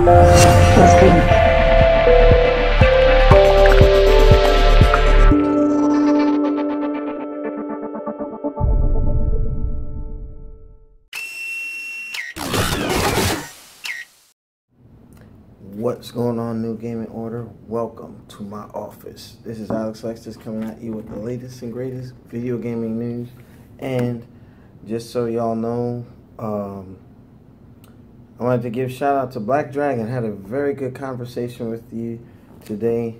Testing. What's going on, New Gaming Order? Welcome to my office. This is Alex Lexus coming at you with the latest and greatest video gaming news. And just so y'all know, I wanted to give a shout out to Black Dragon. Had a very good conversation with you today.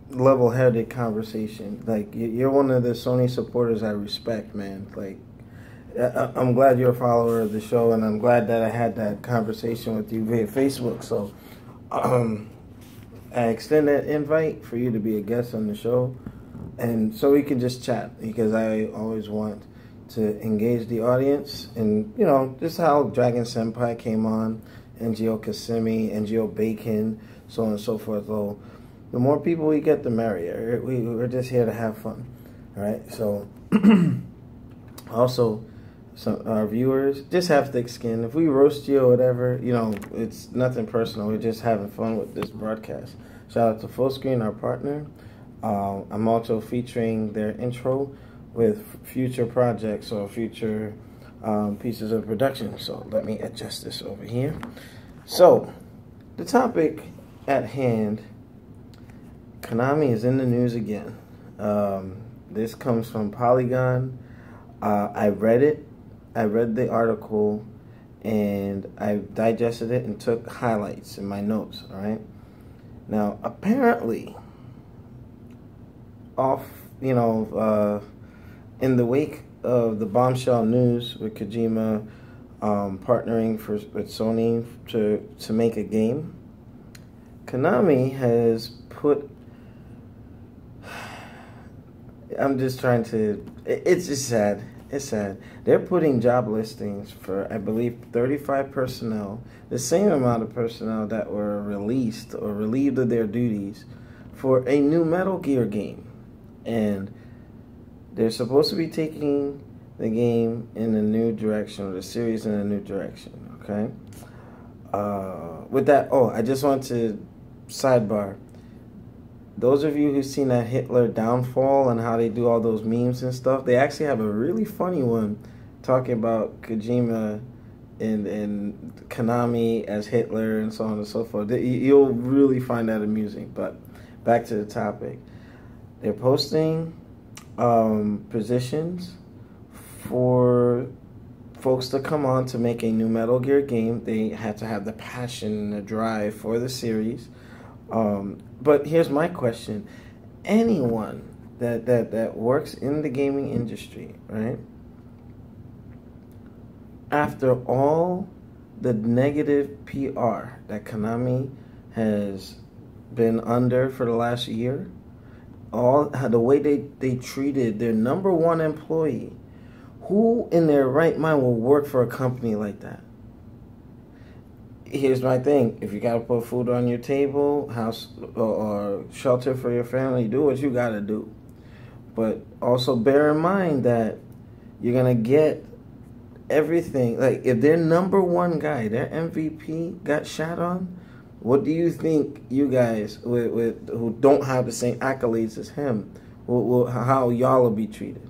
Level-headed conversation. Like, you're one of the Sony supporters I respect, man. Like, I'm glad you're a follower of the show, and I'm glad that I had that conversation with you via Facebook. So I extend that invite for you to be a guest on the show, and so we can just chat, because I always want to engage the audience. And, you know, just how Dragon Senpai came on, NGO Kasimi, NGO Bacon, so on and so forth. So the more people we get, the merrier. We're just here to have fun, all right? So also, some our viewers, just have thick skin. If we roast you or whatever, you know, it's nothing personal. We're just having fun with this broadcast. Shout out to Full Screen, our partner. I'm also featuring their intro with future projects or future pieces of production. So let me adjust this over here. So the topic at hand, Konami is in the news again. This comes from Polygon. I read it. I read the article, and I digested it and took highlights in my notes, all right? Now, apparently, in the wake of the bombshell news with Kojima partnering with Sony to make a game, Konami has put... I'm just trying to... It's just sad. It's sad. They're putting job listings for, I believe, 35 personnel, the same amount of personnel that were released or relieved of their duties for a new Metal Gear game. And they're supposed to be taking the game in a new direction, or the series in a new direction, okay? With that, I just want to sidebar. Those of you who've seen that Hitler downfall and how they do all those memes and stuff, they actually have a really funny one talking about Kojima and Konami as Hitler and so on and so forth. You'll really find that amusing. But back to the topic. They're posting positions for folks to come on to make a new Metal Gear game. They had to have the passion and the drive for the series. But here's my question. Anyone that works in the gaming industry, right, after all the negative PR that Konami has been under for the last year, the way they treated their number one employee, who in their right mind will work for a company like that? Here's my thing. If you got to put food on your table, house or shelter for your family, do what you got to do. But also bear in mind that you're going to get everything. Like, if their number one guy, their MVP, got shot on, what do you think you guys who don't have the same accolades as him, how y'all will be treated?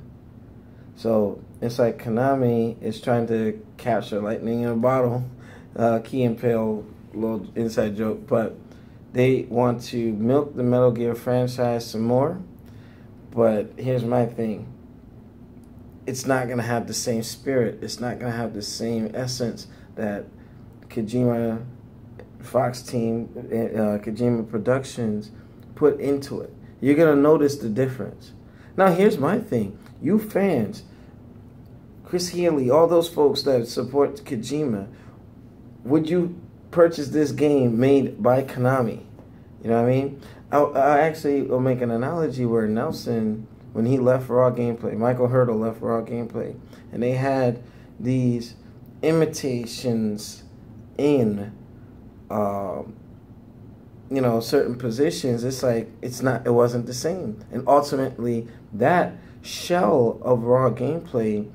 So it's like Konami is trying to capture lightning in a bottle. Key and Peele, little inside joke, but they want to milk the Metal Gear franchise some more. But here's my thing. It's not going to have the same spirit. It's not going to have the same essence that Kojima Fox team, Kojima Productions put into it. You're going to notice the difference. Now, here's my thing. You fans, Chris Healy, all those folks that support Kojima, would you purchase this game made by Konami? You know what I mean? I actually will make an analogy where Nelson, when he left Raw Gameplay, Michael Hurdle left Raw Gameplay, and they had these imitations in, certain positions. It's like it wasn't the same, and ultimately that shell of Raw Gameplay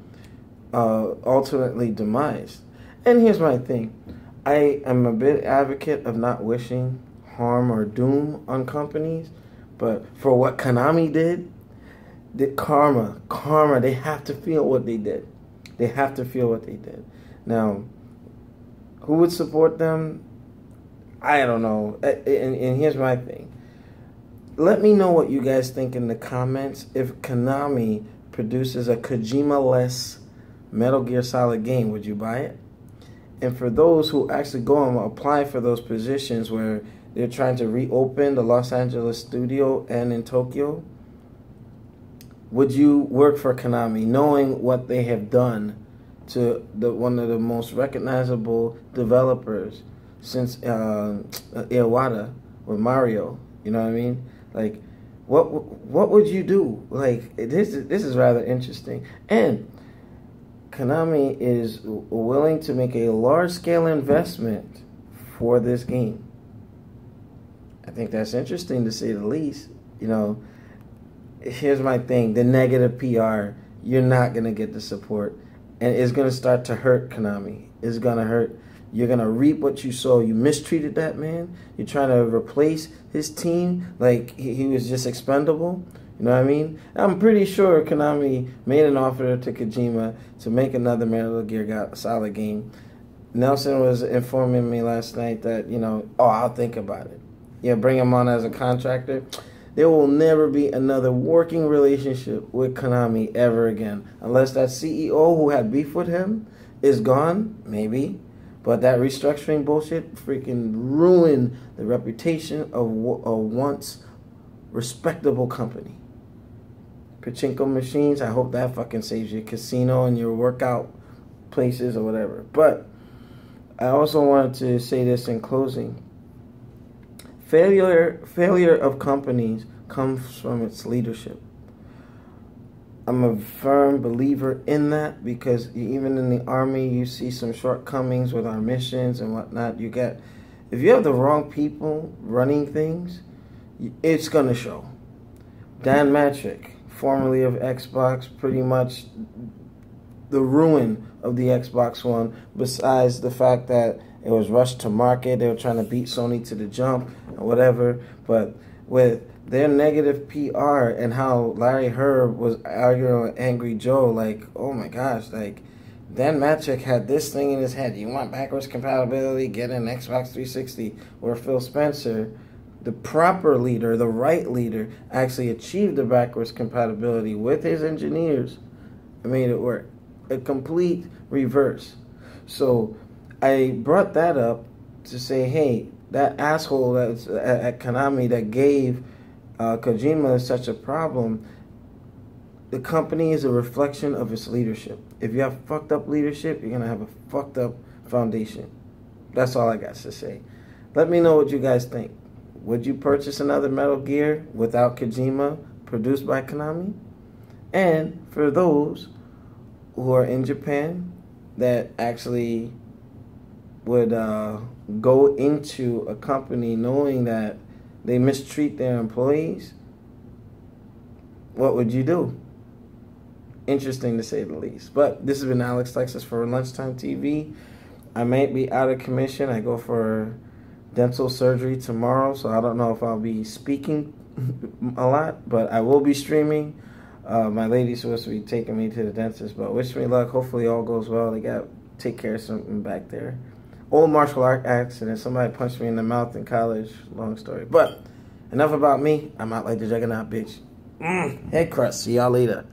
ultimately demised. And here's my thing. I am a big advocate of not wishing harm or doom on companies, but for what Konami did, the karma, they have to feel what they did. They have to feel what they did. Now, who would support them? I don't know. And here's my thing. Let me know what you guys think in the comments. If Konami produces a Kojima-less Metal Gear Solid game, would you buy it? And for those who actually go and apply for those positions where they're trying to reopen the Los Angeles studio and in Tokyo, would you work for Konami knowing what they have done to one of the most recognizable developers since Iwata with Mario? You know what I mean? Like, what would you do? Like, this is rather interesting. And Konami is willing to make a large-scale investment for this game. I think that's interesting to say the least. You know, here's my thing. The negative PR, you're not going to get the support. And it's going to start to hurt Konami. It's going to hurt. You're going to reap what you sow. You mistreated that man. You're trying to replace his team like he was just expendable. You know what I mean? I'm pretty sure Konami made an offer to Kojima to make another Metal Gear Solid game. Nelson was informing me last night that, you know, I'll think about it. Yeah, bring him on as a contractor. There will never be another working relationship with Konami ever again. Unless that CEO who had beef with him is gone, maybe. But that restructuring bullshit freaking ruined the reputation of a once respectable company. Pachinko machines, I hope that fucking saves your casino and your workout places or whatever. But I also wanted to say this in closing. Failure of companies comes from its leadership. I'm a firm believer in that because even in the Army, you see some shortcomings with our missions and whatnot. If you have the wrong people running things, it's going to show. Dan Matrick, formerly of Xbox, pretty much the ruin of the Xbox One, besides the fact that it was rushed to market. They were trying to beat Sony to the jump or whatever. But with their negative PR and how Larry Herb was arguing with Angry Joe, like, oh my gosh, like, Dan Matrick had this thing in his head. You want backwards compatibility? Get an Xbox 360. Where Phil Spencer, the proper leader, the right leader, actually achieved the backwards compatibility with his engineers and made it work. A complete reverse. So I brought that up to say, hey, that asshole that's at Konami that gave Kojima such a problem, the company is a reflection of its leadership. If you have fucked up leadership, you're going to have a fucked up foundation. That's all I got to say. Let me know what you guys think. Would you purchase another Metal Gear without Kojima, produced by Konami? And for those who are in Japan that actually would go into a company knowing that they mistreat their employees, what would you do? Interesting to say the least. But this has been Alex Lexus for Lunchtime TV. I might be out of commission. I go for dental surgery tomorrow, so I don't know if I'll be speaking a lot, but I will be streaming. My lady's supposed to be taking me to the dentist, but wish me luck. Hopefully all goes well. They got to take care of something back there. Old martial art accident. Somebody punched me in the mouth in college. Long story. But enough about me. I'm out like the juggernaut, bitch. Head crust. See y'all later.